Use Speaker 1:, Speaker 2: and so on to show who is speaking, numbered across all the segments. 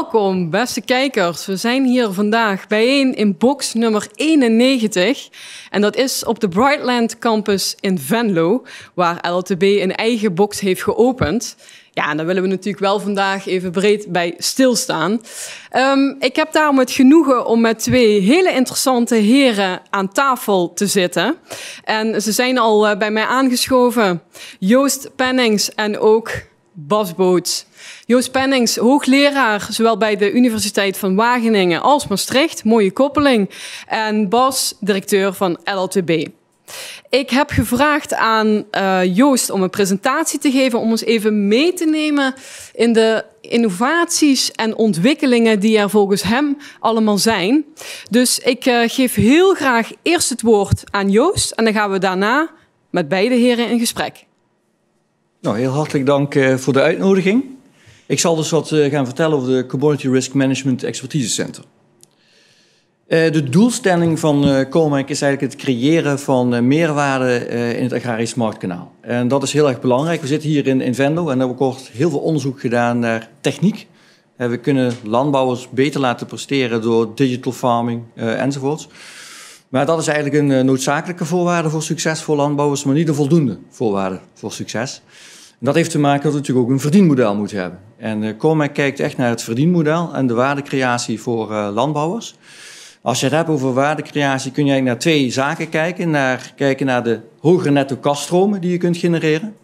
Speaker 1: Welkom, beste kijkers. We zijn hier vandaag bijeen in box nummer 91. En dat is op de Brightland Campus in Venlo, waar LLTB een eigen box heeft geopend. Ja, en daar willen we natuurlijk wel vandaag even breed bij stilstaan. Ik heb daarom het genoegen om met twee hele interessante heren aan tafel te zitten. En ze zijn al bij mij aangeschoven. Joost Pennings en ook Bas Boots. Joost Pennings, hoogleraar zowel bij de Universiteit van Wageningen als Maastricht. Mooie koppeling. En Bas, directeur van LLTB. Ik heb gevraagd aan Joost om een presentatie te geven, om ons even mee te nemen in de innovaties en ontwikkelingen die er volgens hem allemaal zijn. Dus ik geef heel graag eerst het woord aan Joost en dan gaan we daarna met beide heren in gesprek.
Speaker 2: Nou, heel hartelijk dank voor de uitnodiging. Ik zal dus wat gaan vertellen over de Commodity Risk Management Expertise Center. De doelstelling van COMAC is eigenlijk het creëren van meerwaarde in het agrarisch marktkanaal. En dat is heel erg belangrijk. We zitten hier in Venlo en er wordt heel veel onderzoek gedaan naar techniek. We kunnen landbouwers beter laten presteren door digital farming enzovoorts. Maar dat is eigenlijk een noodzakelijke voorwaarde voor succes voor landbouwers, maar niet een voldoende voorwaarde voor succes. En dat heeft te maken dat we natuurlijk ook een verdienmodel moeten hebben. En COMAC kijkt echt naar het verdienmodel en de waardecreatie voor landbouwers. Als je het hebt over waardecreatie kun je eigenlijk naar twee zaken kijken. Naar de hogere netto kaststromen die je kunt genereren.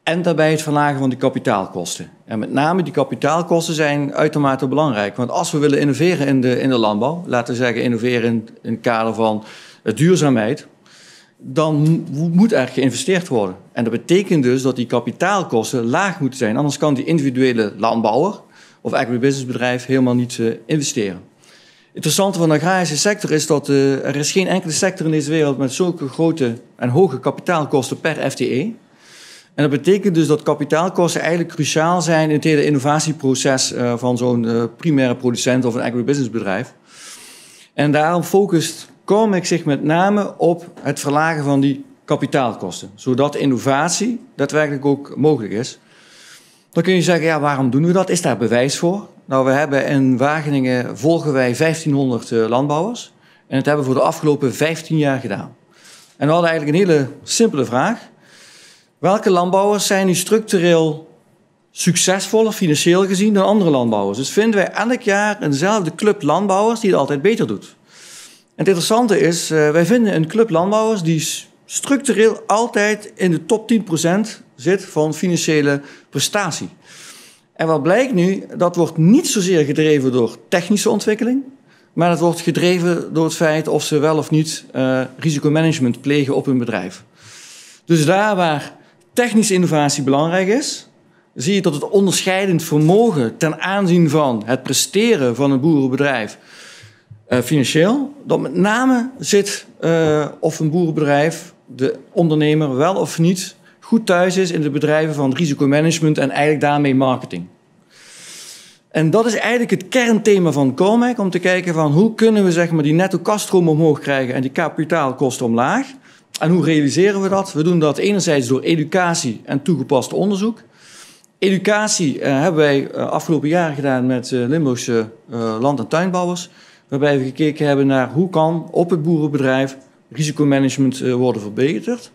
Speaker 2: En daarbij het verlagen van de kapitaalkosten. En met name die kapitaalkosten zijn uitermate belangrijk. Want als we willen innoveren in de landbouw, laten we zeggen innoveren in het kader van duurzaamheid, dan moet er geïnvesteerd worden. En dat betekent dus dat die kapitaalkosten laag moeten zijn. Anders kan die individuele landbouwer of agribusinessbedrijf helemaal niet investeren. Het interessante van de agrarische sector is dat er is geen enkele sector in deze wereld met zulke grote en hoge kapitaalkosten per FTE. En dat betekent dus dat kapitaalkosten eigenlijk cruciaal zijn in het hele innovatieproces van zo'n primaire producent of een agribusinessbedrijf. En daarom focust COMAC zich met name op het verlagen van die kapitaalkosten, zodat innovatie daadwerkelijk ook mogelijk is. Dan kun je zeggen, ja, waarom doen we dat? Is daar bewijs voor? Nou, we hebben in Wageningen volgen wij 1500 landbouwers. En dat hebben we voor de afgelopen 15 jaar gedaan. En we hadden eigenlijk een hele simpele vraag. Welke landbouwers zijn nu structureel succesvoller, financieel gezien, dan andere landbouwers? Dus vinden wij elk jaar eenzelfde club landbouwers die het altijd beter doet. En het interessante is, wij vinden een club landbouwers die structureel altijd in de top 10% zit van financiële prestatie. En wat blijkt nu, dat wordt niet zozeer gedreven door technische ontwikkeling, maar dat wordt gedreven door het feit of ze wel of niet risicomanagement plegen op hun bedrijf. Dus daar waar technische innovatie belangrijk is, zie je dat het onderscheidend vermogen ten aanzien van het presteren van een boerenbedrijf financieel, dat met name zit of een boerenbedrijf, de ondernemer wel of niet, goed thuis is in de bedrijven van risicomanagement en eigenlijk daarmee marketing. En dat is eigenlijk het kernthema van COMAC, om te kijken van hoe kunnen we zeg maar, die netto kaststroom omhoog krijgen en die kapitaalkosten omlaag. En hoe realiseren we dat? We doen dat enerzijds door educatie en toegepast onderzoek. Educatie hebben wij afgelopen jaren gedaan met Limburgse land- en tuinbouwers, waarbij we gekeken hebben naar hoe kan op het boerenbedrijf risicomanagement worden verbeterd.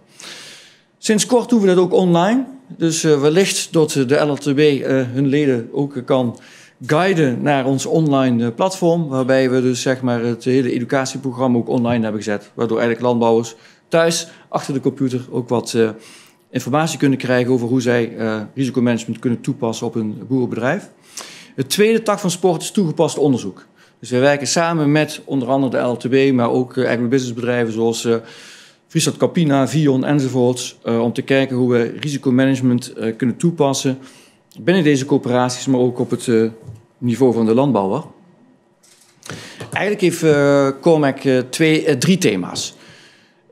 Speaker 2: Sinds kort doen we dat ook online. Dus wellicht dat de LLTB hun leden ook kan guiden naar ons online platform, waarbij we dus zeg maar het hele educatieprogramma ook online hebben gezet, waardoor eigenlijk landbouwers thuis achter de computer ook wat informatie kunnen krijgen over hoe zij risicomanagement kunnen toepassen op een boerenbedrijf. Het tweede tak van sport is toegepast onderzoek. Dus wij werken samen met onder andere de LLTB, maar ook agribusinessbedrijven zoals Friesland Campina, Vion enzovoorts, om te kijken hoe we risicomanagement kunnen toepassen binnen deze coöperaties, maar ook op het niveau van de landbouwer. Eigenlijk heeft COMAC drie thema's.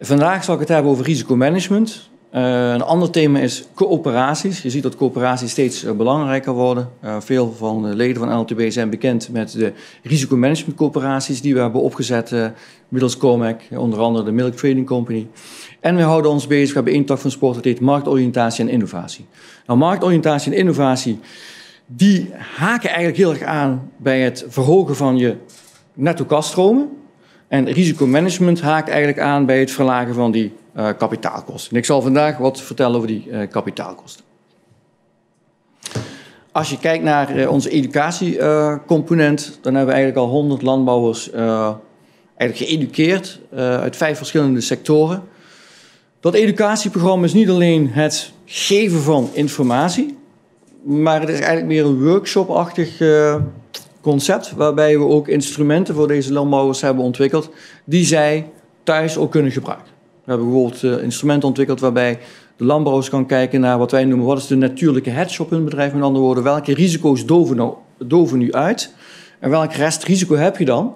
Speaker 2: Vandaag zal ik het hebben over risicomanagement. Een ander thema is coöperaties. Je ziet dat coöperaties steeds belangrijker worden. Veel van de leden van LLTB zijn bekend met de risicomanagementcoöperaties die we hebben opgezet middels COMAC, onder andere de Milk Trading Company. En we houden ons bezig, we hebben één tak van sport, dat heet marktoriëntatie en innovatie. Nou, marktoriëntatie en innovatie die haken eigenlijk heel erg aan bij het verhogen van je netto kasstromen. En risicomanagement haakt eigenlijk aan bij het verlagen van die kapitaalkosten. En ik zal vandaag wat vertellen over die kapitaalkosten. Als je kijkt naar onze educatiecomponent, dan hebben we eigenlijk al 100 landbouwers eigenlijk geëduceerd uit 5 verschillende sectoren. Dat educatieprogramma is niet alleen het geven van informatie, maar het is eigenlijk meer een workshop-achtig concept, waarbij we ook instrumenten voor deze landbouwers hebben ontwikkeld, die zij thuis ook kunnen gebruiken. We hebben bijvoorbeeld instrumenten ontwikkeld waarbij de landbouwers kan kijken naar wat wij noemen, wat is de natuurlijke hedge op hun bedrijf. Met andere woorden, welke risico's doven nu uit en welk restrisico heb je dan?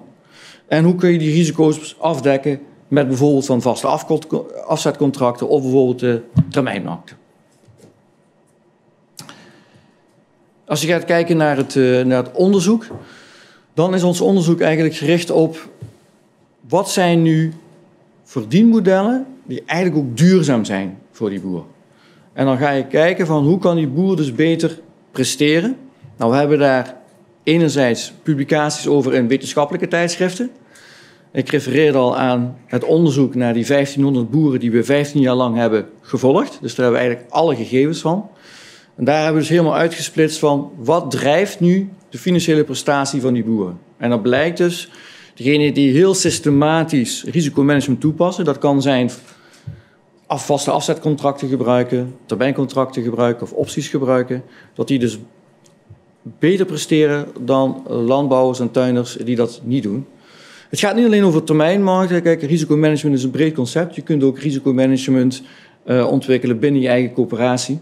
Speaker 2: En hoe kun je die risico's afdekken met bijvoorbeeld van vaste afzetcontracten of bijvoorbeeld de termijnmarkten. Als je gaat kijken naar het onderzoek, dan is ons onderzoek eigenlijk gericht op wat zijn nu verdienmodellen die eigenlijk ook duurzaam zijn voor die boer. En dan ga je kijken van hoe kan die boer dus beter presteren. Nou, we hebben daar enerzijds publicaties over in wetenschappelijke tijdschriften. Ik refereerde al aan het onderzoek naar die 1500 boeren die we 15 jaar lang hebben gevolgd. Dus daar hebben we eigenlijk alle gegevens van. En daar hebben we dus helemaal uitgesplitst van wat drijft nu de financiële prestatie van die boeren. En dat blijkt dus, degene die heel systematisch risicomanagement toepassen, dat kan zijn vaste afzetcontracten gebruiken, termijncontracten gebruiken of opties gebruiken, dat die dus beter presteren dan landbouwers en tuinders die dat niet doen. Het gaat niet alleen over termijnmarkten. Kijk, risicomanagement is een breed concept. Je kunt ook risicomanagement ontwikkelen binnen je eigen coöperatie.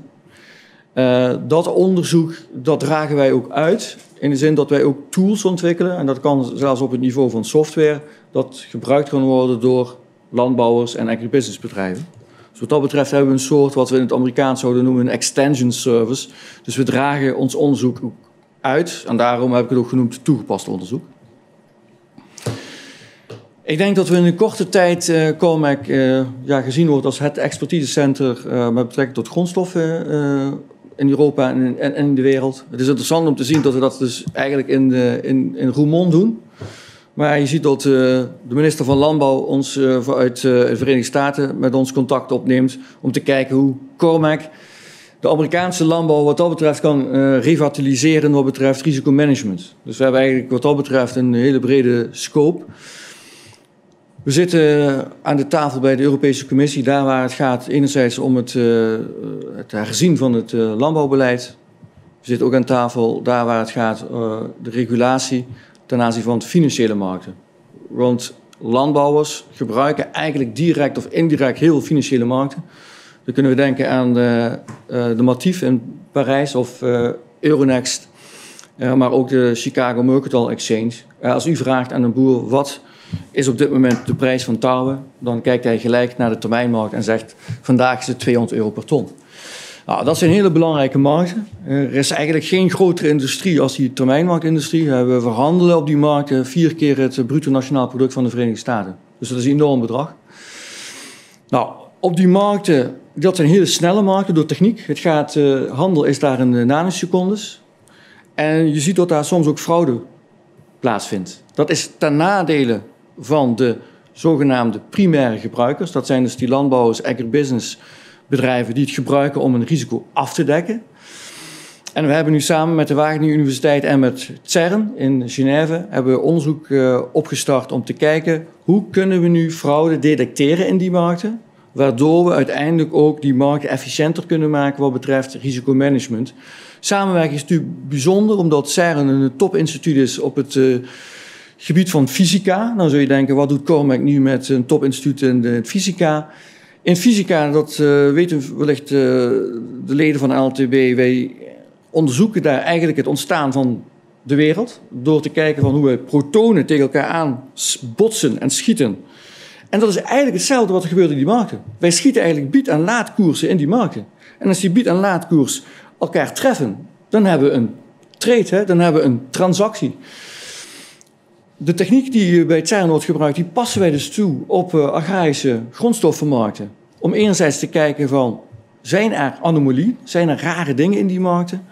Speaker 2: Dat onderzoek, dat dragen wij ook uit. In de zin dat wij ook tools ontwikkelen. En dat kan zelfs op het niveau van software. Dat gebruikt kan worden door landbouwers en agribusinessbedrijven. Dus wat dat betreft hebben we een soort, wat we in het Amerikaans zouden noemen, een extension service. Dus we dragen ons onderzoek ook uit. En daarom heb ik het ook genoemd toegepast onderzoek. Ik denk dat we in een korte tijd Cormac gezien wordt als het expertisecenter met betrekking tot grondstoffen in Europa en in de wereld. Het is interessant om te zien dat we dat dus eigenlijk in Roermond doen. Maar je ziet dat de minister van Landbouw ons vanuit de Verenigde Staten met ons contact opneemt om te kijken hoe Cormac de Amerikaanse landbouw wat dat betreft kan revitaliseren wat betreft risicomanagement. Dus we hebben eigenlijk wat dat betreft een hele brede scope. We zitten aan de tafel bij de Europese Commissie, daar waar het gaat enerzijds om het herzien van het landbouwbeleid. We zitten ook aan tafel daar waar het gaat de regulatie ten aanzien van de financiële markten. Want landbouwers gebruiken eigenlijk direct of indirect heel veel financiële markten. Dan kunnen we denken aan de Matif in Parijs of Euronext, maar ook de Chicago Mercantile Exchange. Als u vraagt aan een boer wat is op dit moment de prijs van tarwe, dan kijkt hij gelijk naar de termijnmarkt en zegt vandaag is het €200 per ton. Nou, dat zijn hele belangrijke markten. Er is eigenlijk geen grotere industrie als die termijnmarktindustrie. We verhandelen op die markten 4 keer het bruto nationaal product van de Verenigde Staten. Dus dat is een enorm bedrag. Nou, op die markten, dat zijn hele snelle markten door techniek. Handel is daar in nanosecondes. En je ziet dat daar soms ook fraude plaatsvindt. Dat is ten nadele van de zogenaamde primaire gebruikers. Dat zijn dus die landbouwers, agribusinessbedrijven die het gebruiken om een risico af te dekken. En we hebben nu samen met de Wageningen Universiteit en met CERN in Genève hebben we onderzoek opgestart om te kijken hoe kunnen we nu fraude detecteren in die markten, waardoor we uiteindelijk ook die markten efficiënter kunnen maken wat betreft risicomanagement. Samenwerking is natuurlijk bijzonder, omdat CERN een topinstituut is op het gebied van fysica. Dan zul je denken, wat doet Cormac nu met een topinstituut in de fysica? In fysica, dat weten wellicht de leden van de LTB, wij onderzoeken daar eigenlijk het ontstaan van de wereld, door te kijken van hoe we protonen tegen elkaar aan botsen en schieten. En dat is eigenlijk hetzelfde wat er gebeurt in die markten. Wij schieten eigenlijk bied- en laadkoersen in die markten. En als die bied- en laadkoers elkaar treffen, dan hebben we een trade, dan hebben we een transactie. De techniek die bij CERN wordt gebruikt, die passen wij dus toe op agrarische grondstoffenmarkten. Om enerzijds te kijken van, zijn er anomalieën, zijn er rare dingen in die markten?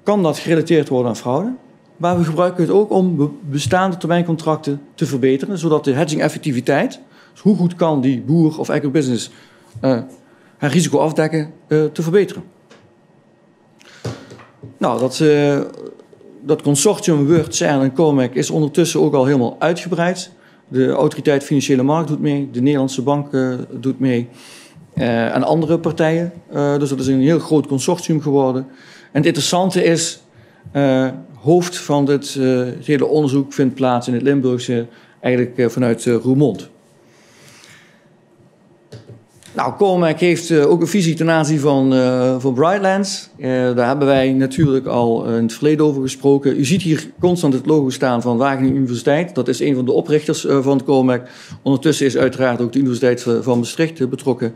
Speaker 2: kan dat gerelateerd worden aan fraude. Maar we gebruiken het ook om bestaande termijncontracten te verbeteren, zodat de hedging-effectiviteit, dus hoe goed kan die boer of agribusiness haar risico afdekken, te verbeteren. Nou, dat consortium Word, CERN en COMEX is ondertussen ook al helemaal uitgebreid. De Autoriteit Financiële Markt doet mee, de Nederlandse Bank doet mee en andere partijen. Dus dat is een heel groot consortium geworden. En het interessante is, hoofd van dit hele onderzoek vindt plaats in het Limburgse, eigenlijk vanuit Roermond. Nou, COMEX heeft ook een visie ten aanzien van Brightlands. Daar hebben wij natuurlijk al in het verleden over gesproken. U ziet hier constant het logo staan van Wageningen Universiteit. Dat is een van de oprichters van COMEX. Ondertussen is uiteraard ook de Universiteit van Maastricht betrokken.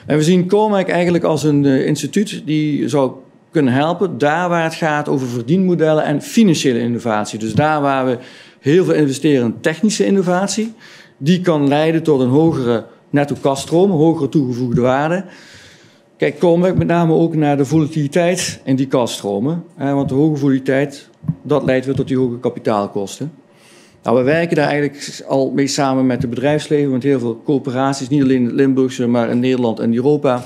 Speaker 2: En we zien COMEX eigenlijk als een instituut die zou kunnen helpen daar waar het gaat over verdienmodellen en financiële innovatie. Dus daar waar we heel veel investeren in technische innovatie, die kan leiden tot een hogere netto kaststroom, hogere toegevoegde waarde. Kijk, COMEX met name ook naar de volatiliteit in die kaststromen. Want de hoge volatiliteit, dat leidt weer tot die hoge kapitaalkosten. Nou, we werken daar eigenlijk al mee samen met het bedrijfsleven, met heel veel coöperaties, niet alleen in het Limburgse, maar in Nederland en Europa.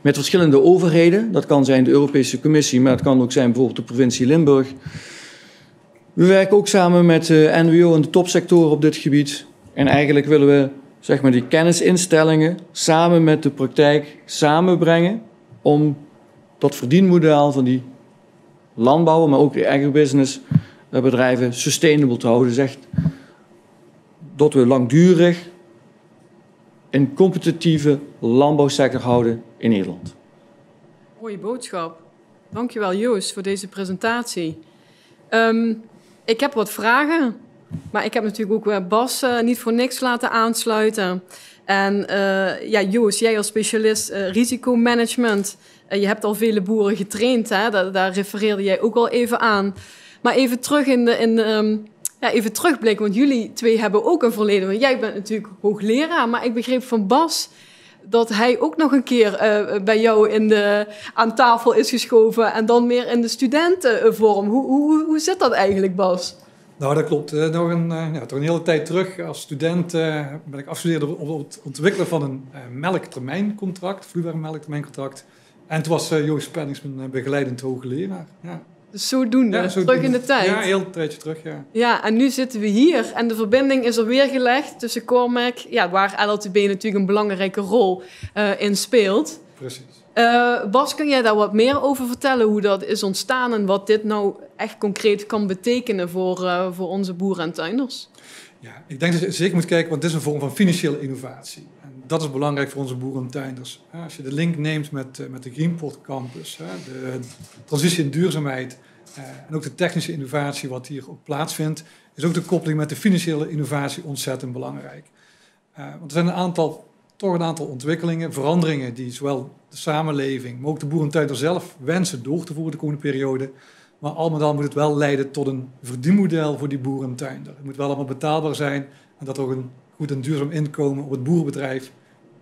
Speaker 2: Met verschillende overheden. Dat kan zijn de Europese Commissie, maar het kan ook zijn bijvoorbeeld de provincie Limburg. We werken ook samen met de NWO en de topsectoren op dit gebied. En eigenlijk willen we zeg maar, die kennisinstellingen samen met de praktijk samenbrengen om dat verdienmodel van die landbouwer, maar ook de agribusiness bedrijven sustainable te houden. Dus echt dat we langdurig een competitieve landbouwsector houden in Nederland.
Speaker 1: Mooie boodschap. Dankjewel Joost voor deze presentatie. Ik heb wat vragen, maar ik heb natuurlijk ook Bas niet voor niks laten aansluiten. En ja, Joost, jij als specialist risicomanagement, je hebt al vele boeren getraind, hè? Daar refereerde jij ook al even aan. Maar even terug even terugblikken, want jullie twee hebben ook een verleden. Want jij bent natuurlijk hoogleraar, maar ik begreep van Bas dat hij ook nog een keer bij jou aan tafel is geschoven en dan meer in de studentenvorm. Hoe zit dat eigenlijk, Bas?
Speaker 3: Nou, dat klopt. Toch een hele tijd terug als student ben ik afgestudeerd op het ontwikkelen van een melktermijncontract, vloeibaar melktermijncontract. En toen was Joost Pennings mijn begeleidend hoogleraar. Ja.
Speaker 1: Dus zodoende, terug in de tijd.
Speaker 3: Ja, heel een tijdje terug, ja.
Speaker 1: Ja, en nu zitten we hier en de verbinding is er weer gelegd tussen COMEX, ja, waar LLTB natuurlijk een belangrijke rol in speelt.
Speaker 3: Precies.
Speaker 1: Bas, kun jij daar wat meer over vertellen, hoe dat is ontstaan en wat dit nou echt concreet kan betekenen voor onze boeren en tuinders?
Speaker 3: Ja, ik denk dat je zeker moet kijken, want dit is een vorm van financiële innovatie. En dat is belangrijk voor onze boeren en tuinders. Als je de link neemt met de Greenport Campus, de transitie in duurzaamheid en ook de technische innovatie wat hier ook plaatsvindt, is ook de koppeling met de financiële innovatie ontzettend belangrijk. Want er zijn toch een aantal ontwikkelingen, veranderingen die zowel de samenleving, maar ook de boeren en tuinders zelf wensen door te voeren de komende periode. Maar al met al moet het wel leiden tot een verdienmodel voor die boeren en tuinder. Het moet wel allemaal betaalbaar zijn en dat er ook een goed en duurzaam inkomen op het boerenbedrijf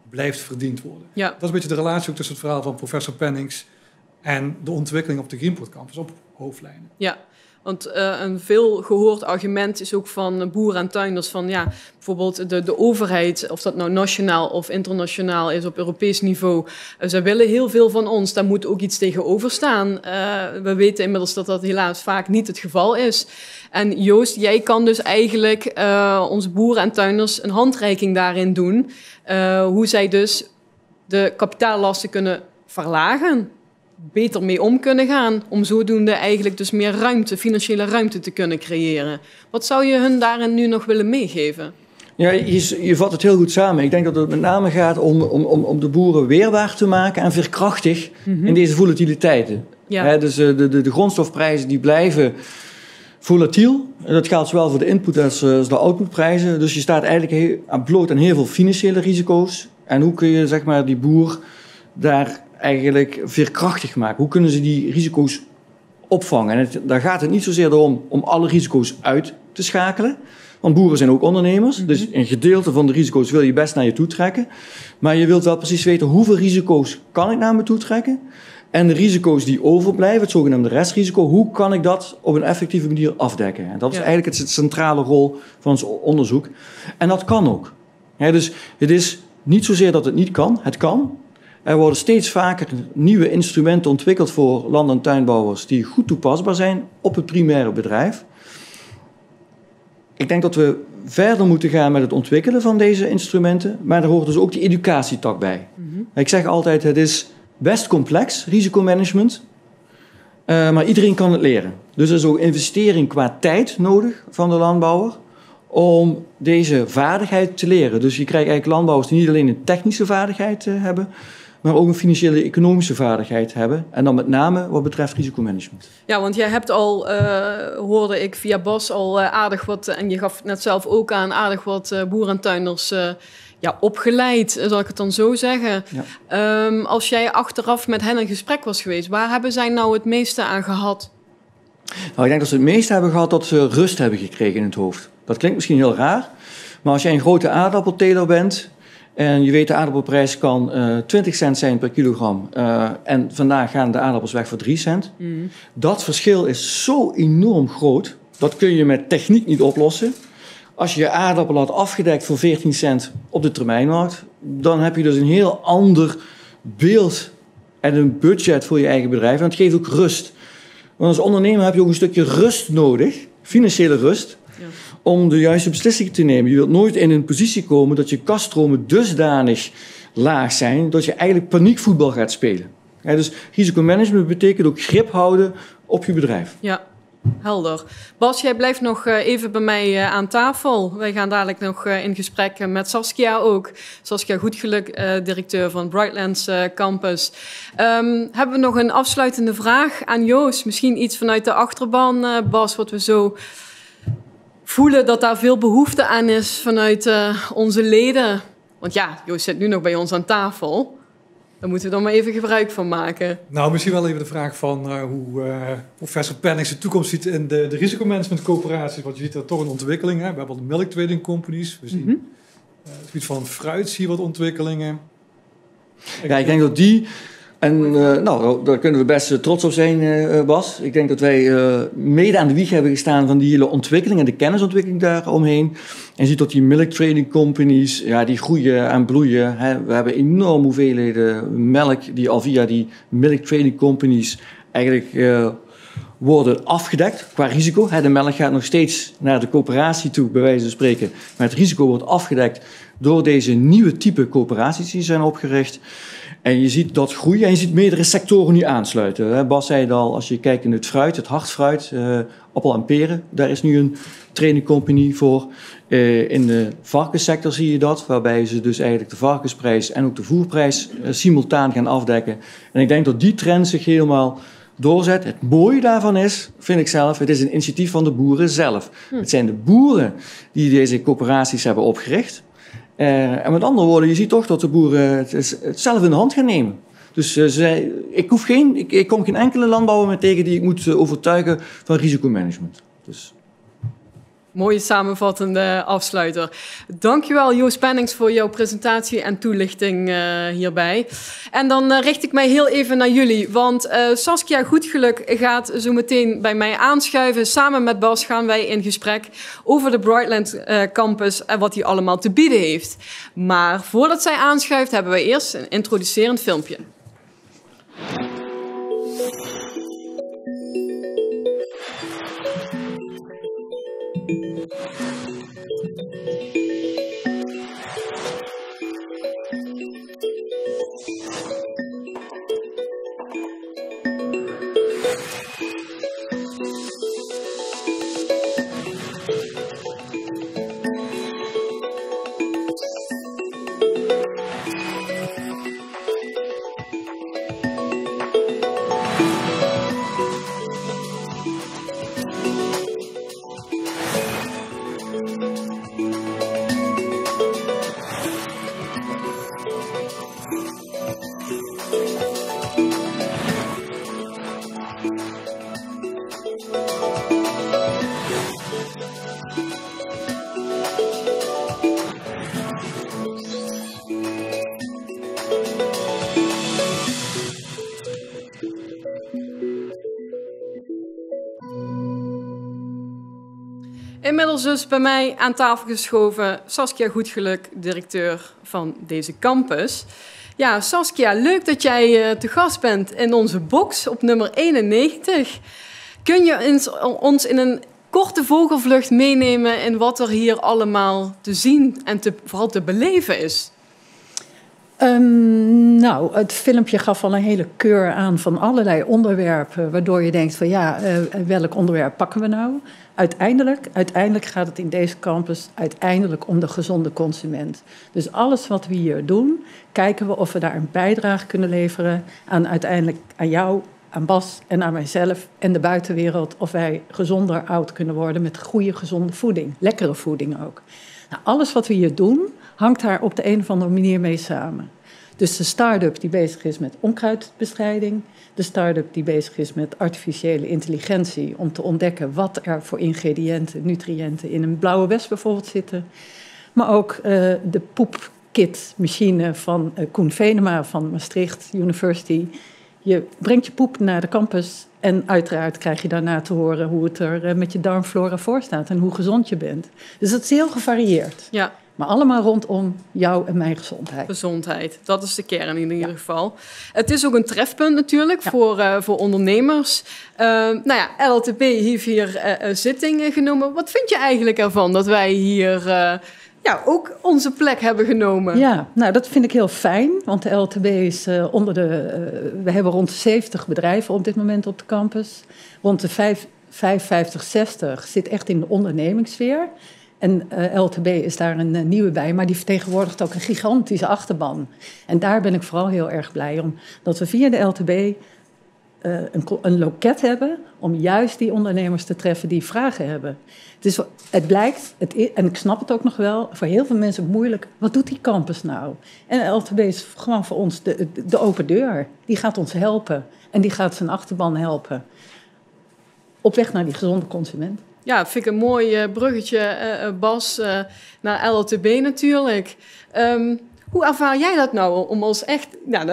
Speaker 3: blijft verdiend worden. Ja. Dat is een beetje de relatie ook tussen het verhaal van professor Pennings en de ontwikkeling op de Greenport Campus op hoofdlijnen.
Speaker 1: Ja. Want een veel gehoord argument is ook van boeren en tuinders van ja, bijvoorbeeld de overheid, of dat nou nationaal of internationaal is op Europees niveau, ze willen heel veel van ons, daar moet ook iets tegenover staan. We weten inmiddels dat dat helaas vaak niet het geval is. En Joost, jij kan dus eigenlijk onze boeren en tuinders een handreiking daarin doen, hoe zij dus de kapitaallasten kunnen verlagen, beter mee om kunnen gaan, om zodoende eigenlijk dus meer ruimte, financiële ruimte te kunnen creëren. Wat zou je hun daarin nu nog willen meegeven? Ja,
Speaker 2: je vat het heel goed samen. Ik denk dat het met name gaat om de boeren weerbaar te maken en veerkrachtig in deze volatiliteiten.
Speaker 1: Ja.
Speaker 2: Dus de grondstofprijzen die blijven volatiel. Dat geldt zowel voor de input als de outputprijzen. Dus je staat eigenlijk bloot aan heel veel financiële risico's. En hoe kun je zeg maar, die boer daar eigenlijk veerkrachtig maken? Hoe kunnen ze die risico's opvangen? En daar gaat het niet zozeer om alle risico's uit te schakelen. Want boeren zijn ook ondernemers. Dus een gedeelte van de risico's wil je best naar je toe trekken. Maar je wilt wel precies weten hoeveel risico's kan ik naar me toe trekken. En de risico's die overblijven, het zogenaamde restrisico, hoe kan ik dat op een effectieve manier afdekken? En dat is eigenlijk de centrale rol van ons onderzoek. En dat kan ook. Dus het is niet zozeer dat het niet kan, het kan. Er worden steeds vaker nieuwe instrumenten ontwikkeld voor land- en tuinbouwers die goed toepasbaar zijn op het primaire bedrijf. Ik denk dat we verder moeten gaan met het ontwikkelen van deze instrumenten, maar er hoort dus ook die educatietak bij. Ik zeg altijd, het is best complex, risicomanagement, maar iedereen kan het leren. Dus er is ook investering qua tijd nodig van de landbouwer om deze vaardigheid te leren. Dus je krijgt eigenlijk landbouwers die niet alleen een technische vaardigheid hebben, maar ook een financiële economische vaardigheid hebben. En dan met name wat betreft risicomanagement.
Speaker 1: Ja, want jij hebt al, hoorde ik via Bas, al aardig wat, en je gaf het net zelf ook aan, aardig wat boeren en tuinders opgeleid, zal ik het dan zo zeggen. Ja. Als jij achteraf met hen in gesprek was geweest, waar hebben zij nou het meeste aan gehad?
Speaker 2: Nou, ik denk dat ze het meeste hebben gehad dat ze rust hebben gekregen in het hoofd. Dat klinkt misschien heel raar, maar als jij een grote aardappelteler bent en je weet de aardappelprijs kan 20 cent zijn per kilogram en vandaag gaan de aardappels weg voor 3 cent. Dat verschil is zo enorm groot, dat kun je met techniek niet oplossen. Als je je aardappel had afgedekt voor 14 cent op de termijnmarkt, dan heb je dus een heel ander beeld en een budget voor je eigen bedrijf. En dat geeft ook rust. Want als ondernemer heb je ook een stukje rust nodig, financiële rust, om de juiste beslissingen te nemen. Je wilt nooit in een positie komen dat je kasstromen dusdanig laag zijn dat je eigenlijk paniekvoetbal gaat spelen. Dus risicomanagement betekent ook grip houden op je bedrijf.
Speaker 1: Ja. Helder. Bas, jij blijft nog even bij mij aan tafel. Wij gaan dadelijk nog in gesprek met Saskia ook. Saskia Goedgeluk, directeur van Brightlands Campus. Hebben we nog een afsluitende vraag aan Joost? Misschien iets vanuit de achterban, Bas, wat we zo voelen dat daar veel behoefte aan is vanuit onze leden. Want ja, Joost zit nu nog bij ons aan tafel. Daar moeten we dan maar even gebruik van maken.
Speaker 3: Nou, misschien wel even de vraag van hoe professor Pennings de toekomst ziet in de risicomanagementcoöperaties. Want je ziet er toch een ontwikkeling. Hè? We hebben al de milk trading companies. We zien het gebied van fruit zie je wat ontwikkelingen.
Speaker 2: Ja, ik denk dat die... En daar kunnen we best trots op zijn, Bas. Ik denk dat wij mede aan de wieg hebben gestaan van die hele ontwikkeling en de kennisontwikkeling daaromheen. En je ziet dat die milk trading companies, ja, die groeien en bloeien. Hè. We hebben enorm hoeveelheden melk die al via die milk trading companies eigenlijk worden afgedekt qua risico. Hè. De melk gaat nog steeds naar de coöperatie toe, bij wijze van spreken. Maar het risico wordt afgedekt door deze nieuwe type coöperaties die zijn opgericht. En je ziet dat groeien en je ziet meerdere sectoren nu aansluiten. Bas zei het al, als je kijkt in het fruit, het hartfruit, appel en peren, daar is nu een training company voor. In de varkenssector zie je dat, waarbij ze dus eigenlijk de varkensprijs en ook de voerprijs simultaan gaan afdekken. En ik denk dat die trend zich helemaal doorzet. Het mooie daarvan is, vind ik zelf, het is een initiatief van de boeren zelf. Het zijn de boeren die deze coöperaties hebben opgericht. En met andere woorden, je ziet toch dat de boeren het zelf in de hand gaan nemen. Dus ik kom geen enkele landbouwer meer tegen die ik moet overtuigen van risicomanagement. Dus.
Speaker 1: Mooie samenvattende afsluiter. Dankjewel Joost Pennings voor jouw presentatie en toelichting hierbij. En dan richt ik mij heel even naar jullie, want Saskia Goedgeluk gaat zo meteen bij mij aanschuiven. Samen met Bas gaan wij in gesprek over de Brightlands Campus en wat hij allemaal te bieden heeft. Maar voordat zij aanschuift hebben we eerst een introducerend filmpje. Inmiddels dus bij mij aan tafel geschoven Saskia Goedgeluk, directeur van deze campus. Ja, Saskia, leuk dat jij te gast bent in onze box op nummer 91. Kun je ons in een korte vogelvlucht meenemen in wat er hier allemaal te zien en vooral te beleven is?
Speaker 4: Nou, het filmpje gaf al een hele keur aan van allerlei onderwerpen, waardoor je denkt van ja, welk onderwerp pakken we nou? Uiteindelijk gaat het in deze campus uiteindelijk om de gezonde consument. Dus alles wat we hier doen, kijken we of we daar een bijdrage kunnen leveren aan uiteindelijk aan jou, aan Bas en aan mijzelf en de buitenwereld, of wij gezonder oud kunnen worden met goede, gezonde voeding. Lekkere voeding ook. Nou, alles wat we hier doen, hangt daar op de een of andere manier mee samen. Dus de start-up die bezig is met onkruidbestrijding, de start-up die bezig is met artificiële intelligentie om te ontdekken wat er voor ingrediënten, nutriënten in een blauwe wesp bijvoorbeeld zitten. Maar ook de poepkitmachine van Koen Venema van Maastricht University. Je brengt je poep naar de campus en uiteraard krijg je daarna te horen hoe het er met je darmflora voor staat en hoe gezond je bent. Dus dat is heel gevarieerd. Ja. Maar allemaal rondom jou en mijn gezondheid.
Speaker 1: Gezondheid, dat is de kern in ieder geval. Het is ook een trefpunt natuurlijk voor ondernemers. LTB heeft hier zittingen genomen. Wat vind je eigenlijk ervan dat wij hier ook onze plek hebben genomen?
Speaker 4: Ja, nou dat vind ik heel fijn. Want de LTB is we hebben rond 70 bedrijven op dit moment op de campus. Rond de 55, 60 zit echt in de ondernemingssfeer. En LTB is daar een nieuwe bij, maar die vertegenwoordigt ook een gigantische achterban. En daar ben ik vooral heel erg blij om. Dat we via de LTB een loket hebben om juist die ondernemers te treffen die vragen hebben. Het blijkt, en ik snap het ook nog wel, voor heel veel mensen moeilijk. Wat doet die campus nou? En LTB is gewoon voor ons de open deur. Die gaat ons helpen en die gaat zijn achterban helpen. Op weg naar die gezonde consument.
Speaker 1: Ja, vind ik een mooi bruggetje, Bas, naar LTB natuurlijk. Hoe ervaar jij dat nou om als echt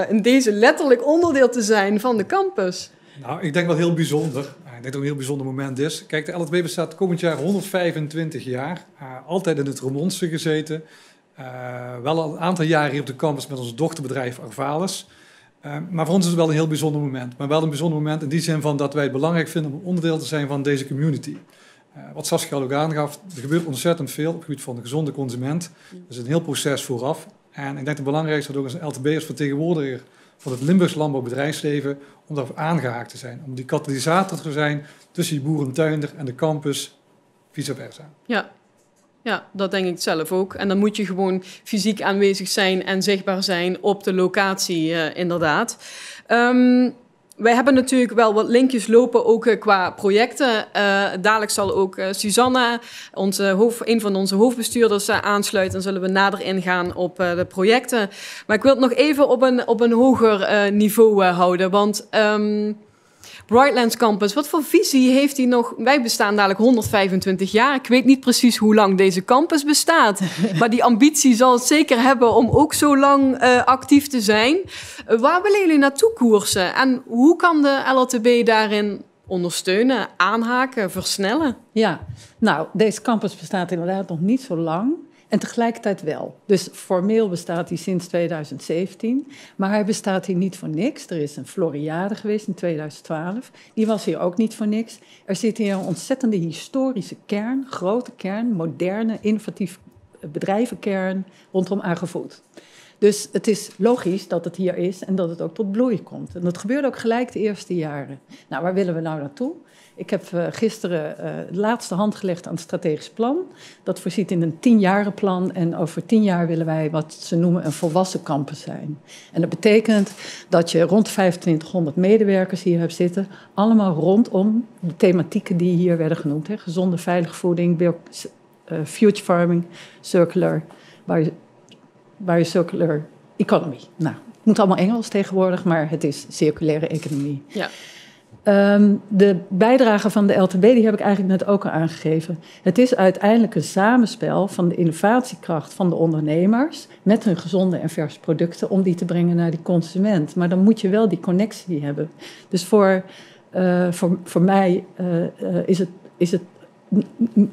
Speaker 1: in deze letterlijk onderdeel te zijn van de campus?
Speaker 3: Nou, ik denk wel heel bijzonder. Ik denk dat het een heel bijzonder moment is. Kijk, de LTB bestaat komend jaar 125 jaar. Altijd in het Roermondse gezeten. Wel al een aantal jaren hier op de campus met ons dochterbedrijf Arvalis. Maar voor ons is het wel een heel bijzonder moment. Maar wel een bijzonder moment in die zin van dat wij het belangrijk vinden om onderdeel te zijn van deze community. Wat Saskia ook aangaf, er gebeurt ontzettend veel op het gebied van de gezonde consument. Er is een heel proces vooraf. En ik denk dat het belangrijkste is ook als LTB als vertegenwoordiger van het Limburgs landbouwbedrijfsleven om daarop aangehaakt te zijn. Om die katalysator te zijn tussen die boerentuinder en de campus, vice versa.
Speaker 1: Ja, dat denk ik zelf ook. En dan moet je gewoon fysiek aanwezig zijn en zichtbaar zijn op de locatie, inderdaad. Wij hebben natuurlijk wel wat linkjes lopen, ook qua projecten. Dadelijk zal ook Suzanne, een van onze hoofdbestuurders, aansluiten. Dan zullen we nader ingaan op de projecten. Maar ik wil het nog even op een hoger niveau houden. Want Brightlands Campus, wat voor visie heeft hij nog? Wij bestaan dadelijk 125 jaar. Ik weet niet precies hoe lang deze campus bestaat. Maar die ambitie zal het zeker hebben om ook zo lang actief te zijn. Waar willen jullie naartoe koersen? En hoe kan de LTB daarin ondersteunen, aanhaken, versnellen?
Speaker 4: Ja, nou, deze campus bestaat inderdaad nog niet zo lang. En tegelijkertijd wel. Dus formeel bestaat hij sinds 2017. Maar hij bestaat hier niet voor niks. Er is een Floriade geweest in 2012. Die was hier ook niet voor niks. Er zit hier een ontzettende historische kern, grote kern, moderne, innovatieve bedrijvenkern rondom agrofood. Dus het is logisch dat het hier is en dat het ook tot bloei komt. En dat gebeurde ook gelijk de eerste jaren. Nou, waar willen we nou naartoe? Ik heb gisteren de laatste hand gelegd aan het strategisch plan. Dat voorziet in een 10-jarenplan. En over 10 jaar willen wij wat ze noemen een volwassen campus zijn. En dat betekent dat je rond 2500 medewerkers hier hebt zitten. Allemaal rondom de thematieken die hier werden genoemd. Hè. Gezonde, veilige voeding, future farming, circular, biocircular economy. Nou, het moet allemaal Engels tegenwoordig, maar het is circulaire economie.
Speaker 1: Ja.
Speaker 4: De bijdrage van de LTB, die heb ik eigenlijk net ook al aangegeven. Het is uiteindelijk een samenspel van de innovatiekracht van de ondernemers met hun gezonde en verse producten om die te brengen naar die consument. Maar dan moet je wel die connectie hebben. Dus voor mij is het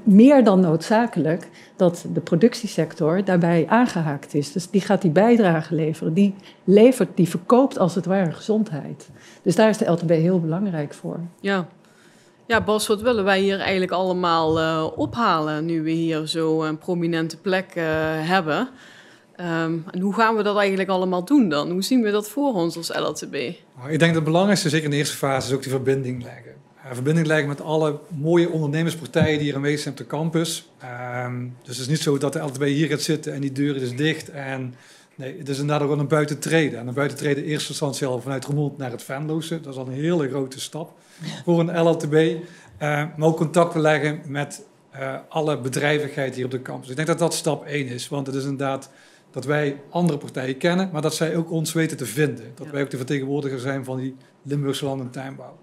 Speaker 4: meer dan noodzakelijk dat de productiesector daarbij aangehaakt is. Dus die gaat die bijdrage leveren. Die verkoopt als het ware gezondheid. Dus daar is de LTB heel belangrijk voor.
Speaker 1: Ja, Bas, wat willen wij hier eigenlijk allemaal ophalen nu we hier zo een prominente plek hebben? En hoe gaan we dat eigenlijk allemaal doen dan? Hoe zien we dat voor ons als LTB?
Speaker 3: Nou, ik denk dat het belangrijkste, zeker in de eerste fase, is ook die verbinding leggen. Verbinding leggen met alle mooie ondernemerspartijen die hier aanwezig zijn op de campus. Dus het is niet zo dat de LTB hier gaat zitten en die deur is dicht. Nee, het is inderdaad ook een buitentreden. En een buitentreden in eerste instantie al vanuit Roermond naar het Venlose. Dat is al een hele grote stap voor een LTB. Maar ook contacten leggen met alle bedrijvigheid hier op de campus. Ik denk dat dat stap 1 is. Want het is inderdaad dat wij andere partijen kennen, maar dat zij ook ons weten te vinden. Dat wij ook de vertegenwoordiger zijn van die Limburgse land- en tuinbouw.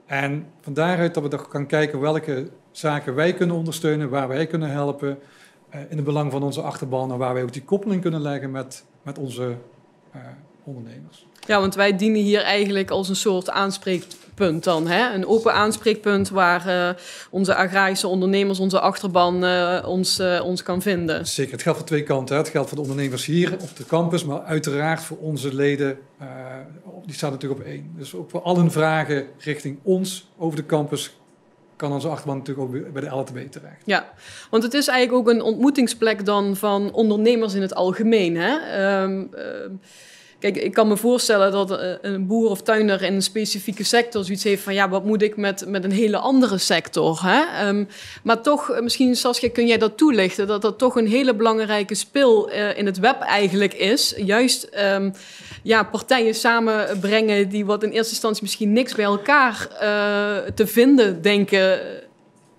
Speaker 3: En van daaruit dat we dan gaan kijken welke zaken wij kunnen ondersteunen, waar wij kunnen helpen, in het belang van onze achterban en waar wij ook die koppeling kunnen leggen met onze ondernemers.
Speaker 1: Ja, want wij dienen hier eigenlijk als een soort aanspreekpunt dan. Hè? Een open aanspreekpunt waar onze agrarische ondernemers, onze achterban ons kan vinden.
Speaker 3: Zeker, het geldt voor twee kanten. Hè. Het geldt voor de ondernemers hier op de campus, maar uiteraard voor onze leden, die staan natuurlijk op 1. Dus ook voor al hun vragen richting ons over de campus kan onze achterban natuurlijk ook bij de LTB terecht.
Speaker 1: Ja, want het is eigenlijk ook een ontmoetingsplek dan van ondernemers in het algemeen. Hè? Kijk, ik kan me voorstellen dat een boer of tuinder in een specifieke sector zoiets heeft van ja, wat moet ik met een hele andere sector? Hè? Maar toch, misschien Saskia, kun jij dat toelichten, dat dat toch een hele belangrijke spil in het web eigenlijk is. Juist partijen samenbrengen die wat in eerste instantie misschien niks bij elkaar te vinden denken.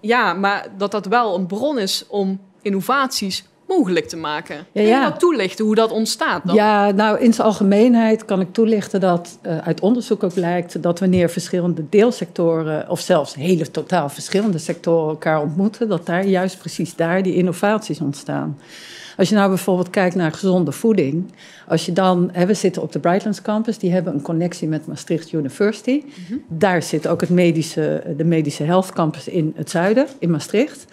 Speaker 1: Ja, maar dat wel een bron is om innovaties mogelijk te maken. Kun je dat toelichten, hoe dat ontstaat dan?
Speaker 4: Ja, nou in zijn algemeenheid kan ik toelichten dat uit onderzoek ook blijkt dat wanneer verschillende deelsectoren of zelfs hele totaal verschillende sectoren elkaar ontmoeten, dat daar juist precies daar die innovaties ontstaan. Als je nou bijvoorbeeld kijkt naar gezonde voeding, als je dan, we zitten op de Brightlands campus, die hebben een connectie met Maastricht University. Mm-hmm. Daar zit ook de medische health campus in het zuiden, in Maastricht.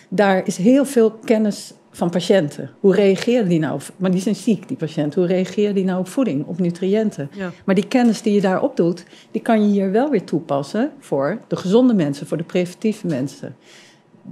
Speaker 4: Daar is heel veel kennis van patiënten. Hoe reageren die nou op... Maar die zijn ziek, die patiënten. Hoe reageren die nou op voeding, op nutriënten? Ja. Maar die kennis die je daarop doet, die kan je hier wel weer toepassen voor de gezonde mensen, voor de preventieve mensen.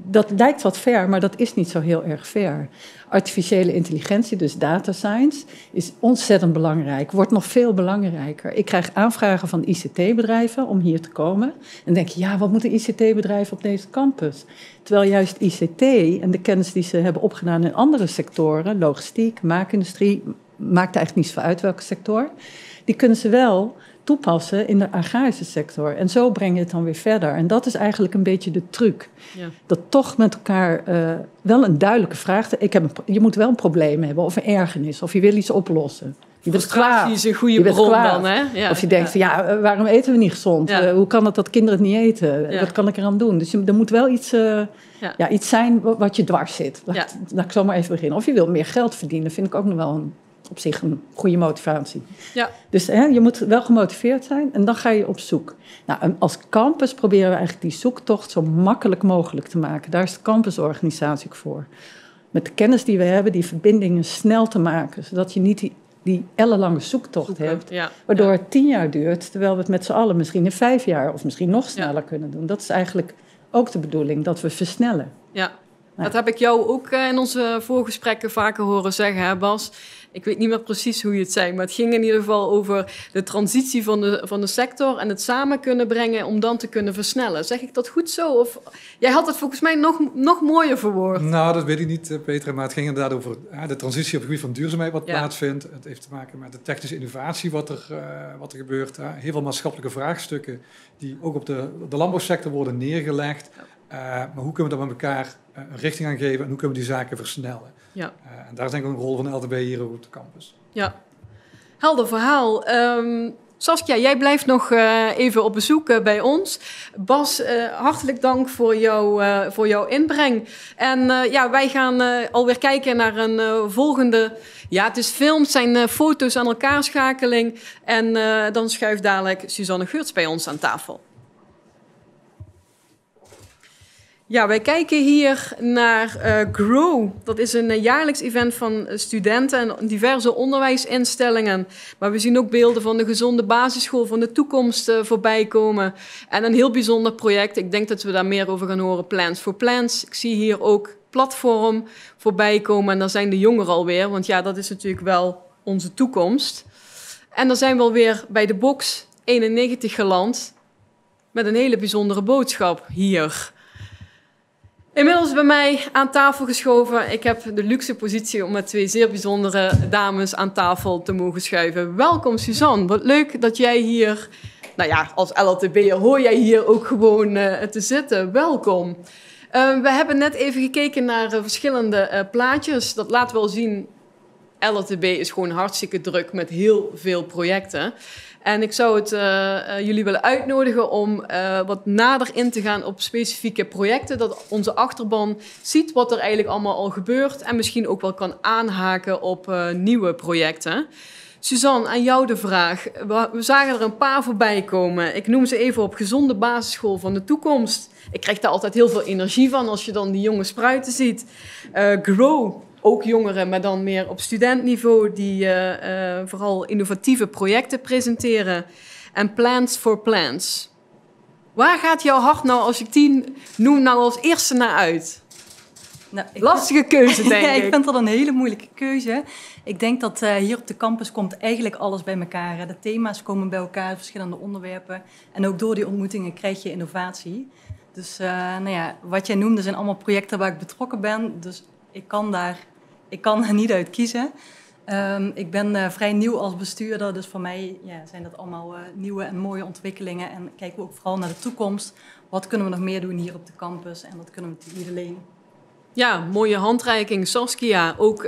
Speaker 4: Dat lijkt wat ver, maar dat is niet zo heel erg ver. Artificiële intelligentie, dus data science, is ontzettend belangrijk. Wordt nog veel belangrijker. Ik krijg aanvragen van ICT-bedrijven om hier te komen. En denk je, ja, wat moeten ICT-bedrijven op deze campus? Terwijl juist ICT en de kennis die ze hebben opgedaan in andere sectoren, logistiek, maakindustrie, maakt eigenlijk niet zoveel uit welke sector, die kunnen ze wel toepassen in de agrarische sector. En zo breng je het dan weer verder. En dat is eigenlijk een beetje de truc. Ja. Dat toch met elkaar wel een duidelijke vraag. Je moet wel een probleem hebben of een ergernis. Of je wil iets oplossen. Je bent kwaad.
Speaker 1: Is een goede bron dan, hè? Ja.
Speaker 4: Of je denkt, waarom eten we niet gezond? Ja. Hoe kan het dat kinderen het niet eten? Ja. Wat kan ik eraan doen? Dus er moet wel iets zijn wat je dwars zit. Laat ik zo maar even beginnen. Of je wil meer geld verdienen. Vind ik ook nog wel op zich een goede motivatie. Ja. Dus je moet wel gemotiveerd zijn en dan ga je op zoek. Nou, en als campus proberen we eigenlijk die zoektocht zo makkelijk mogelijk te maken. Daar is de campusorganisatie ook voor. Met de kennis die we hebben, die verbindingen snel te maken. Zodat je niet die ellenlange zoektocht hebt, waardoor het 10 jaar duurt, terwijl we het met z'n allen misschien in 5 jaar of misschien nog sneller kunnen doen. Dat is eigenlijk ook de bedoeling, dat we versnellen. Ja.
Speaker 1: Dat heb ik jou ook in onze voorgesprekken vaker horen zeggen, hè Bas. Ik weet niet meer precies hoe je het zei, maar het ging in ieder geval over de transitie van de sector en het samen kunnen brengen om dan te kunnen versnellen. Zeg ik dat goed zo? Of jij had het volgens mij nog mooier verwoord.
Speaker 3: Nou, dat weet ik niet, Petra, maar het ging inderdaad over de transitie op het gebied van duurzaamheid wat plaatsvindt. Het heeft te maken met de technische innovatie wat er gebeurt. Heel veel maatschappelijke vraagstukken die ook op de landbouwsector worden neergelegd. Maar hoe kunnen we daar met elkaar een richting aan geven en hoe kunnen we die zaken versnellen? Ja. En daar is denk ik een rol van de LTB hier op de campus. Ja,
Speaker 1: helder verhaal. Saskia, jij blijft nog even op bezoek bij ons. Bas, hartelijk dank voor jouw inbreng. En wij gaan alweer kijken naar een volgende... Ja, het is film, het zijn foto's aan elkaar schakeling. En dan schuift dadelijk Suzanne Geurts bij ons aan tafel. Ja, wij kijken hier naar GROW. Dat is een jaarlijks event van studenten en diverse onderwijsinstellingen. Maar we zien ook beelden van de gezonde basisschool van de toekomst voorbij komen. En een heel bijzonder project, ik denk dat we daar meer over gaan horen, Plants for Plants. Ik zie hier ook platform voorbij komen en daar zijn de jongeren alweer. Want ja, dat is natuurlijk wel onze toekomst. En dan zijn we alweer bij de box 91 geland met een hele bijzondere boodschap hier. Inmiddels bij mij aan tafel geschoven. Ik heb de luxe positie om met 2 zeer bijzondere dames aan tafel te mogen schuiven. Welkom Suzanne, wat leuk dat jij hier, nou ja, als LLTB'er hoor jij hier ook gewoon te zitten. Welkom. We hebben net even gekeken naar verschillende plaatjes. Dat laat wel zien, LLTB is gewoon hartstikke druk met heel veel projecten. En ik zou het jullie willen uitnodigen om wat nader in te gaan op specifieke projecten. Dat onze achterban ziet wat er eigenlijk allemaal al gebeurt. En misschien ook wel kan aanhaken op nieuwe projecten. Suzanne, aan jou de vraag. We zagen er een paar voorbij komen. Ik noem ze even op: gezonde basisschool van de toekomst. Ik krijg daar altijd heel veel energie van als je dan die jonge spruiten ziet. GROW. Ook jongeren, maar dan meer op studentniveau, die vooral innovatieve projecten presenteren. En Plants for Plants. Waar gaat jouw hart nou, als ik die noem, nou als eerste naar uit?
Speaker 5: Nou,
Speaker 1: Lastige keuze, denk ik.
Speaker 5: Ik vind dat een hele moeilijke keuze. Ik denk dat hier op de campus komt eigenlijk alles bij elkaar. Hè. De thema's komen bij elkaar, verschillende onderwerpen. En ook door die ontmoetingen krijg je innovatie. Dus nou ja, wat jij noemde zijn allemaal projecten waar ik betrokken ben. Dus ik kan er niet uit kiezen. Ik ben vrij nieuw als bestuurder, dus voor mij zijn dat allemaal nieuwe en mooie ontwikkelingen. En kijken we ook vooral naar de toekomst. Wat kunnen we nog meer doen hier op de campus en wat kunnen we niet alleen?
Speaker 1: Ja, mooie handreiking, Saskia. Ook,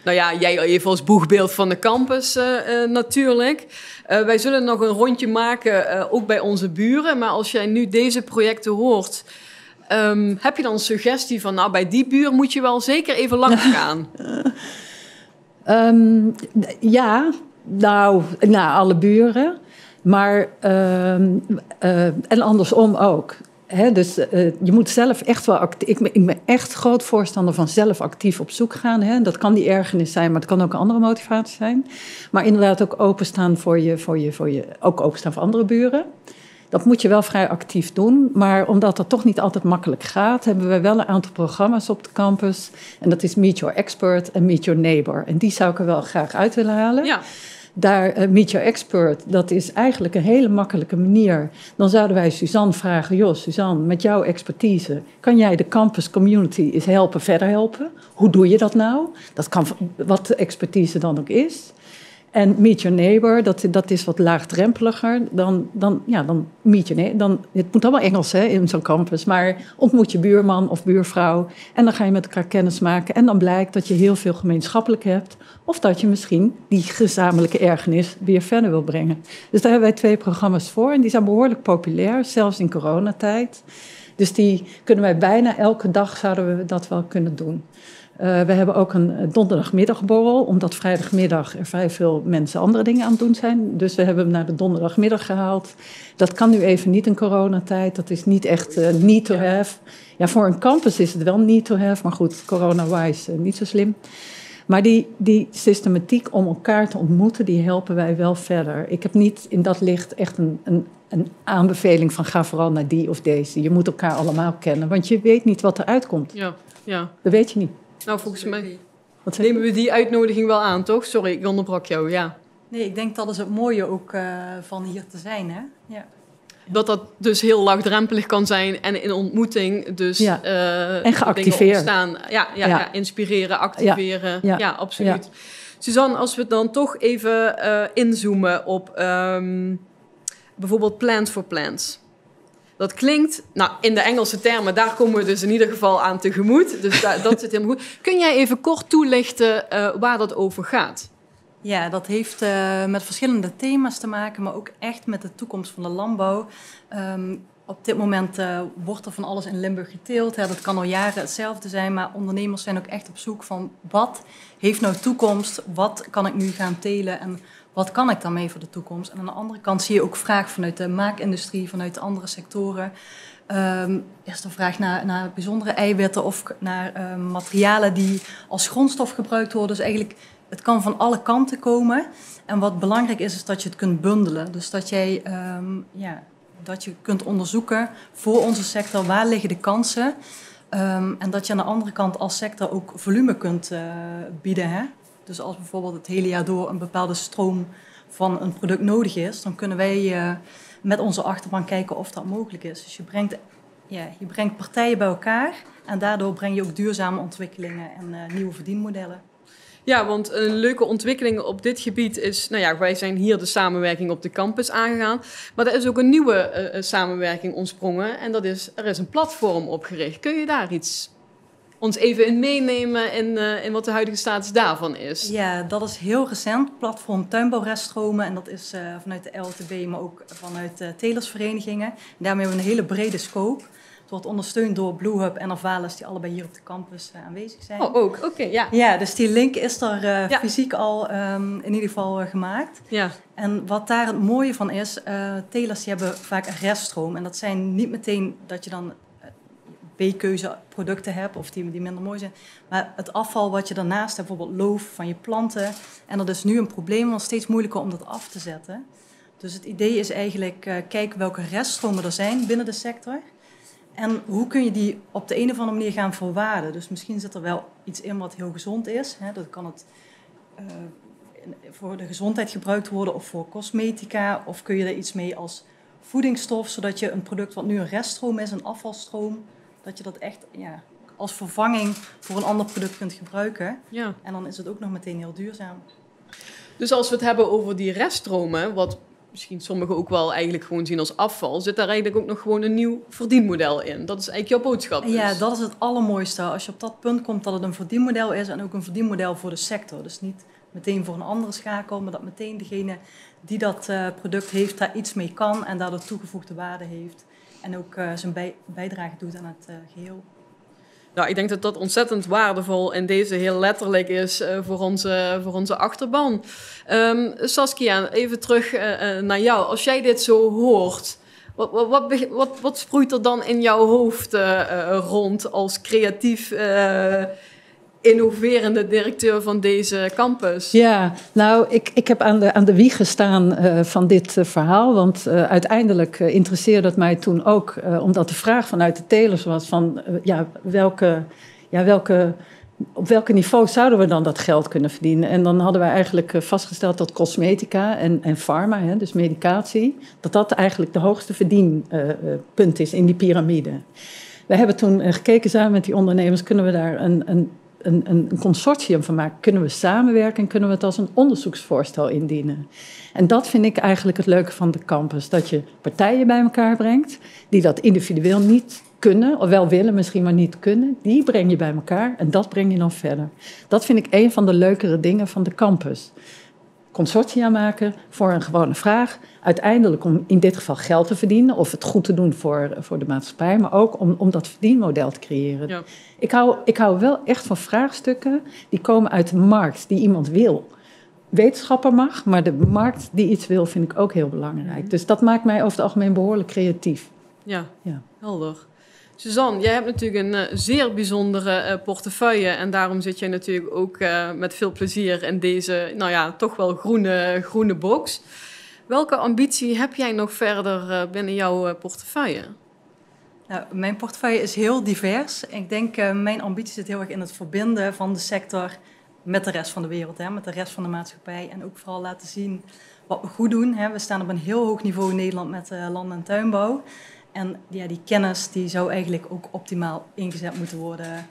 Speaker 1: nou ja, jij even als boegbeeld van de campus natuurlijk. Wij zullen nog een rondje maken, ook bij onze buren. Maar als jij nu deze projecten hoort, heb je dan een suggestie van, nou, bij die buur moet je wel zeker even langs gaan?
Speaker 4: Ja, nou, alle buren. Maar, en andersom ook. Hè, dus je moet zelf echt wel actief. Ik ben echt groot voorstander van zelf actief op zoek gaan. Hè. Dat kan die ergernis zijn, maar het kan ook een andere motivatie zijn. Maar inderdaad ook openstaan ook openstaan voor andere buren. Dat moet je wel vrij actief doen. Maar omdat dat toch niet altijd makkelijk gaat, hebben we wel een aantal programma's op de campus. En dat is Meet Your Expert en Meet Your Neighbor. En die zou ik er wel graag uit willen halen. Ja. Daar, Meet Your Expert, dat is eigenlijk een hele makkelijke manier. Dan zouden wij Suzanne vragen: joh, Suzanne, met jouw expertise, kan jij de campus community eens verder helpen? Hoe doe je dat nou? Dat kan wat de expertise dan ook is. En Meet Your Neighbor, dat is wat laagdrempeliger. Dan meet je neighbor. Het moet allemaal Engels in zo'n campus. Maar ontmoet je buurman of buurvrouw. En dan ga je met elkaar kennis maken. En dan blijkt dat je heel veel gemeenschappelijk hebt. Of dat je misschien die gezamenlijke ergernis weer verder wil brengen. Dus daar hebben wij 2 programma's voor. En die zijn behoorlijk populair, zelfs in coronatijd. Dus die kunnen wij bijna elke dag zouden we dat wel kunnen doen. We hebben ook een donderdagmiddagborrel, omdat vrijdagmiddag er vrij veel mensen andere dingen aan het doen zijn. Dus we hebben hem naar de donderdagmiddag gehaald. Dat kan nu even niet in coronatijd. Dat is niet echt need to have. Ja, voor een campus is het wel need to have, maar goed, corona-wise niet zo slim. Maar die systematiek om elkaar te ontmoeten, die helpen wij wel verder. Ik heb niet in dat licht echt een aanbeveling van ga vooral naar die of deze. Je moet elkaar allemaal kennen, want je weet niet wat eruit komt.
Speaker 1: Ja.
Speaker 4: Dat weet je niet.
Speaker 1: Nou, volgens mij nemen we die uitnodiging wel aan, toch? Sorry, ik onderbrak jou, ja.
Speaker 5: Nee, ik denk dat is het mooie ook van hier te zijn, hè? Ja.
Speaker 1: Dat dus heel laagdrempelig kan zijn en in ontmoeting dus
Speaker 4: en geactiveerd
Speaker 1: ontstaan. Ja, inspireren, activeren. Ja, absoluut. Ja. Suzanne, als we dan toch even inzoomen op bijvoorbeeld Plants for Plants. Dat klinkt, nou, in de Engelse termen, daar komen we dus in ieder geval aan tegemoet. Dus dat zit helemaal goed. Kun jij even kort toelichten waar dat over gaat?
Speaker 5: Ja, dat heeft met verschillende thema's te maken, maar ook echt met de toekomst van de landbouw. Op dit moment wordt er van alles in Limburg geteeld. Dat kan al jaren hetzelfde zijn, maar ondernemers zijn ook echt op zoek van wat heeft nou toekomst? Wat kan ik nu gaan telen en wat kan ik daarmee voor de toekomst? En aan de andere kant zie je ook vraag vanuit de maakindustrie, vanuit de andere sectoren. Is de vraag naar bijzondere eiwitten of naar materialen die als grondstof gebruikt worden. Dus eigenlijk, het kan van alle kanten komen. En wat belangrijk is dat je het kunt bundelen. Dus dat jij dat je kunt onderzoeken voor onze sector waar liggen de kansen. En dat je aan de andere kant als sector ook volume kunt bieden. Hè? Dus als bijvoorbeeld het hele jaar door een bepaalde stroom van een product nodig is, dan kunnen wij met onze achterban kijken of dat mogelijk is. Dus je brengt partijen bij elkaar en daardoor breng je ook duurzame ontwikkelingen en nieuwe verdienmodellen.
Speaker 1: Ja, want een leuke ontwikkeling op dit gebied is, wij zijn hier de samenwerking op de campus aangegaan, maar er is ook een nieuwe samenwerking ontsprongen en dat is, er is een platform opgericht. Kun je daar ons even in meenemen in wat de huidige status daarvan is?
Speaker 5: Ja, dat is heel recent, platform Tuinbouwreststromen en dat is vanuit de LTB, maar ook vanuit telersverenigingen. Daarmee hebben we een hele brede scope. Het wordt ondersteund door Blue Hub en Avalis, die allebei hier op de campus aanwezig zijn.
Speaker 1: Oh, ook? Oké, ja.
Speaker 5: Ja, dus die link is er fysiek al in ieder geval gemaakt.
Speaker 1: Ja.
Speaker 5: En wat daar het mooie van is, telers die hebben vaak een reststroom. En dat zijn niet meteen dat je dan B-keuze producten hebt of die minder mooi zijn. Maar het afval wat je daarnaast hebt, bijvoorbeeld loof van je planten. En dat is nu een probleem, want steeds moeilijker om dat af te zetten. Dus het idee is eigenlijk kijken welke reststromen er zijn binnen de sector. En hoe kun je die op de een of andere manier gaan verwaarden? Dus misschien zit er wel iets in wat heel gezond is. Hè? Dat kan het voor de gezondheid gebruikt worden of voor cosmetica. Of kun je er iets mee als voedingsstof, zodat je een product wat nu een reststroom is, een afvalstroom, dat je dat echt als vervanging voor een ander product kunt gebruiken.
Speaker 1: Ja.
Speaker 5: En dan is het ook nog meteen heel duurzaam.
Speaker 1: Dus als we het hebben over die reststromen, wat misschien sommigen ook wel eigenlijk gewoon zien als afval, zit daar eigenlijk ook nog gewoon een nieuw verdienmodel in. Dat is eigenlijk jouw boodschap dus.
Speaker 5: Ja, dat is het allermooiste. Als je op dat punt komt dat het een verdienmodel is en ook een verdienmodel voor de sector. Dus niet meteen voor een andere schakel, maar dat meteen degene die dat product heeft daar iets mee kan en daardoor toegevoegde waarde heeft. En ook zijn bijdrage doet aan het geheel.
Speaker 1: Nou, ik denk dat dat ontzettend waardevol en deze heel letterlijk is voor onze achterban. Saskia, even terug naar jou. Als jij dit zo hoort, wat sproeit er dan in jouw hoofd rond als creatief innoverende directeur van deze campus?
Speaker 4: Ja, nou, ik heb aan de wieg gestaan van dit verhaal. Want uiteindelijk interesseerde het mij toen ook, omdat de vraag vanuit de telers was van op welke niveau zouden we dan dat geld kunnen verdienen? En dan hadden wij eigenlijk vastgesteld dat cosmetica en pharma, dus medicatie, dat eigenlijk de hoogste verdienpunt is in die piramide. We hebben toen gekeken samen met die ondernemers, kunnen we daar een consortium van maken? Kunnen we samenwerken en kunnen we het als een onderzoeksvoorstel indienen? En dat vind ik eigenlijk het leuke van de campus. Dat je partijen bij elkaar brengt die dat individueel niet kunnen, of wel willen, misschien maar niet kunnen. Die breng je bij elkaar en dat breng je dan verder. Dat vind ik een van de leukere dingen van de campus. Consortia maken voor een gewone vraag. Uiteindelijk om in dit geval geld te verdienen of het goed te doen voor de maatschappij, maar ook om dat verdienmodel te creëren. Ja. Ik hou wel echt van vraagstukken die komen uit de markt, die iemand wil. Wetenschapper mag, maar de markt die iets wil vind ik ook heel belangrijk. Dus dat maakt mij over het algemeen behoorlijk creatief.
Speaker 1: Ja. Helder. Suzanne, jij hebt natuurlijk een zeer bijzondere portefeuille en daarom zit jij natuurlijk ook met veel plezier in deze, toch wel groene box. Welke ambitie heb jij nog verder binnen jouw portefeuille?
Speaker 5: Nou, mijn portefeuille is heel divers. Ik denk, mijn ambitie zit heel erg in het verbinden van de sector met de rest van de wereld, met de rest van de maatschappij. En ook vooral laten zien wat we goed doen. We staan op een heel hoog niveau in Nederland met land- en tuinbouw. En die kennis die zou eigenlijk ook optimaal ingezet moeten worden.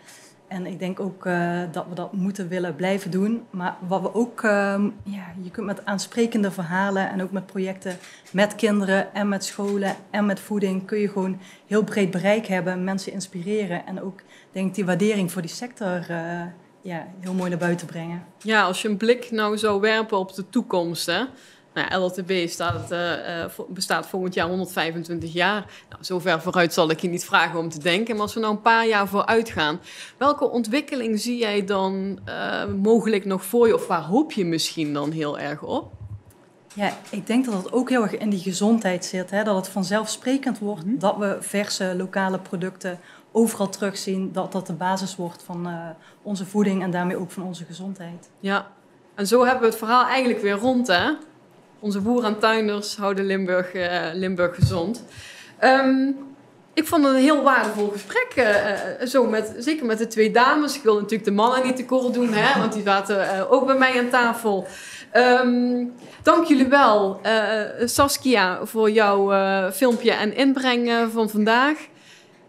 Speaker 5: En ik denk ook dat we dat moeten willen blijven doen. Maar wat we ook, je kunt met aansprekende verhalen en ook met projecten met kinderen en met scholen en met voeding kun je gewoon heel breed bereik hebben, mensen inspireren en ook denk ik die waardering voor die sector heel mooi naar buiten brengen.
Speaker 1: Ja, als je een blik nou zou werpen op de toekomst, hè? LTB bestaat volgend jaar 125 jaar. Nou, zover vooruit zal ik je niet vragen om te denken. Maar als we nou een paar jaar vooruit gaan, welke ontwikkeling zie jij dan mogelijk nog voor je? Of waar hoop je misschien dan heel erg op?
Speaker 5: Ja, ik denk dat het ook heel erg in die gezondheid zit. Hè? Dat het vanzelfsprekend wordt dat we verse lokale producten overal terugzien. Dat dat de basis wordt van onze voeding en daarmee ook van onze gezondheid.
Speaker 1: Ja, en zo hebben we het verhaal eigenlijk weer rond, hè? Onze boeren en tuinders houden Limburg gezond. Ik vond het een heel waardevol gesprek, zeker met de 2 dames. Ik wil natuurlijk de mannen niet te kort doen, hè, want die zaten ook bij mij aan tafel. Dank jullie wel, Saskia, voor jouw filmpje en inbreng van vandaag.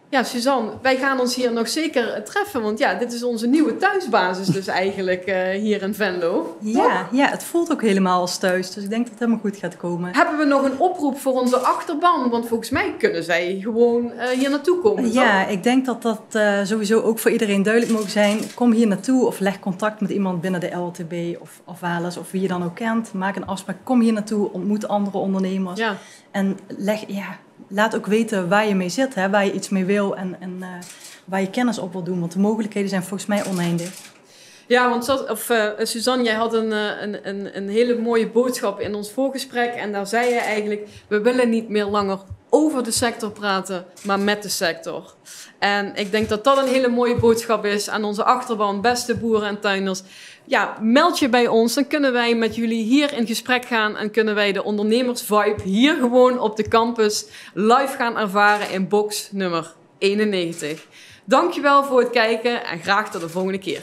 Speaker 1: Ja, Suzanne, wij gaan ons hier nog zeker treffen, want ja, dit is onze nieuwe thuisbasis dus eigenlijk hier in Venlo.
Speaker 5: Ja, het voelt ook helemaal als thuis, dus ik denk dat het helemaal goed gaat komen.
Speaker 1: Hebben we nog een oproep voor onze achterban? Want volgens mij kunnen zij gewoon hier naartoe komen.
Speaker 5: Ja,
Speaker 1: toch?
Speaker 5: ik denk dat dat sowieso ook voor iedereen duidelijk moet zijn. Kom hier naartoe of leg contact met iemand binnen de LTB of Avalis of wie je dan ook kent. Maak een afspraak, kom hier naartoe, ontmoet andere ondernemers.
Speaker 1: Ja.
Speaker 5: En laat ook weten waar je mee zit, hè, waar je iets mee wil en waar je kennis op wil doen. Want de mogelijkheden zijn volgens mij oneindig.
Speaker 1: Ja, want Suzanne, jij had een hele mooie boodschap in ons voorgesprek. En daar zei je eigenlijk, we willen niet meer langer over de sector praten, maar met de sector. En ik denk dat dat een hele mooie boodschap is aan onze achterban, beste boeren en tuinders. Ja, meld je bij ons, dan kunnen wij met jullie hier in gesprek gaan en kunnen wij de ondernemersvibe hier gewoon op de campus live gaan ervaren in box nummer 91. Dankjewel voor het kijken en graag tot de volgende keer.